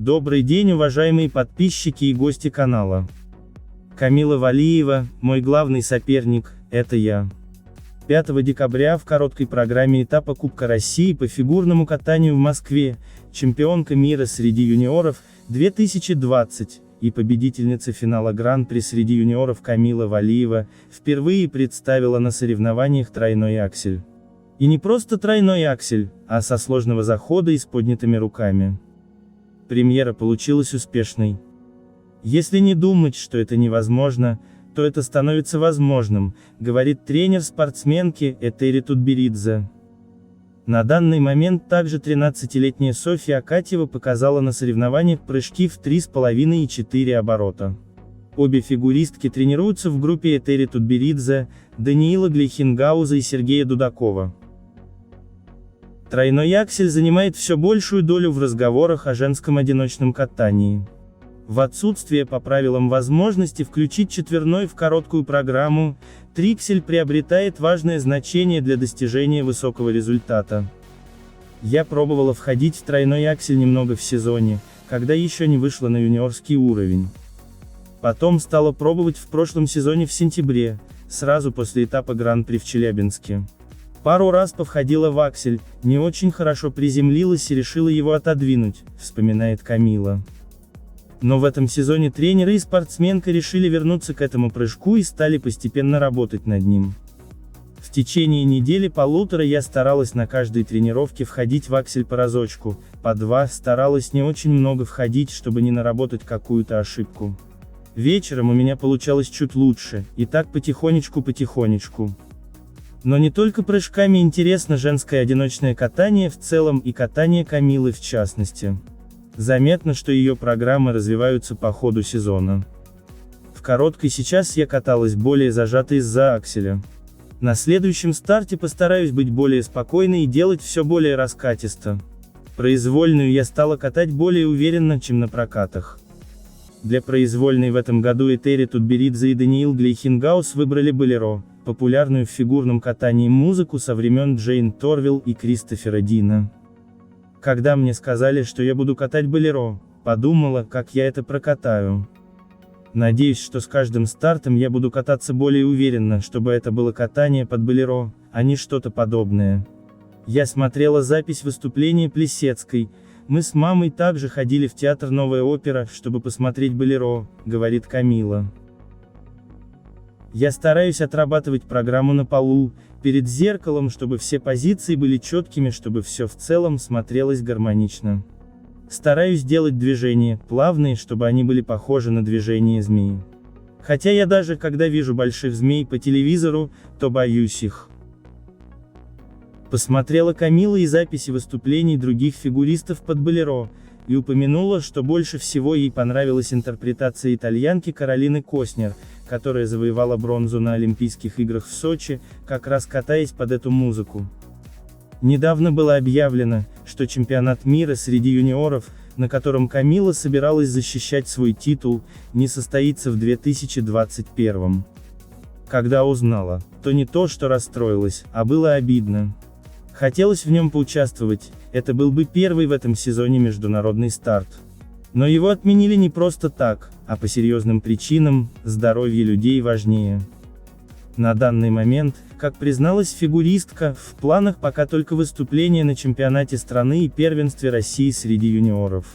Добрый день, уважаемые подписчики и гости канала. Камила Валиева, мой главный соперник, это я. 5 декабря в короткой программе этапа Кубка России по фигурному катанию в Москве, чемпионка мира среди юниоров 2020 и победительница финала Гран-при среди юниоров Камила Валиева впервые представила на соревнованиях тройной аксель. И не просто тройной аксель, а со сложного захода и с поднятыми руками. Премьера получилась успешной. Если не думать, что это невозможно, то это становится возможным, говорит тренер спортсменки Этери Тутберидзе. На данный момент также 13-летняя Софья Акатьева показала на соревнованиях прыжки в 3,5 и 4 оборота. Обе фигуристки тренируются в группе Этери Тутберидзе, Даниила Глейхенгауза и Сергея Дудакова. Тройной аксель занимает все большую долю в разговорах о женском одиночном катании. В отсутствие по правилам возможности включить четверной в короткую программу, триксель приобретает важное значение для достижения высокого результата. Я пробовала входить в тройной аксель немного в сезоне, когда еще не вышла на юниорский уровень. Потом стала пробовать в прошлом сезоне в сентябре, сразу после этапа Гран-при в Челябинске. Пару раз повходила в аксель, не очень хорошо приземлилась и решила его отодвинуть, вспоминает Камила. Но в этом сезоне тренеры и спортсменка решили вернуться к этому прыжку и стали постепенно работать над ним. В течение недели-полутора я старалась на каждой тренировке входить в аксель по разочку, по два, старалась не очень много входить, чтобы не наработать какую-то ошибку. Вечером у меня получалось чуть лучше, и так потихонечку. Но не только прыжками интересно женское одиночное катание в целом и катание Камилы в частности. Заметно, что ее программы развиваются по ходу сезона. В короткой сейчас я каталась более зажато из-за акселя. На следующем старте постараюсь быть более спокойной и делать все более раскатисто. Произвольную я стала катать более уверенно, чем на прокатах. Для произвольной в этом году Этери Тутберидзе и Даниил Глейхенгаус выбрали болеро, популярную в фигурном катании музыку со времен Джейн Торвилл и Кристофера Дина. Когда мне сказали, что я буду катать болеро, подумала, как я это прокатаю. Надеюсь, что с каждым стартом я буду кататься более уверенно, чтобы это было катание под болеро, а не что-то подобное. Я смотрела запись выступления Плисецкой. Мы с мамой также ходили в театр «Новая опера», чтобы посмотреть болеро, говорит Камила. Я стараюсь отрабатывать программу на полу, перед зеркалом, чтобы все позиции были четкими, чтобы все в целом смотрелось гармонично. Стараюсь делать движения плавные, чтобы они были похожи на движения змеи. Хотя я даже, когда вижу больших змей по телевизору, то боюсь их. Посмотрела Камила и записи выступлений других фигуристов под болеро, и упомянула, что больше всего ей понравилась интерпретация итальянки Каролины Коснер, которая завоевала бронзу на Олимпийских играх в Сочи, как раз катаясь под эту музыку. Недавно было объявлено, что чемпионат мира среди юниоров, на котором Камила собиралась защищать свой титул, не состоится в 2021. Когда узнала, то не то что расстроилась, а было обидно. Хотелось в нем поучаствовать, это был бы первый в этом сезоне международный старт. Но его отменили не просто так, а по серьезным причинам, здоровье людей важнее. На данный момент, как призналась фигуристка, в планах пока только выступление на чемпионате страны и первенстве России среди юниоров.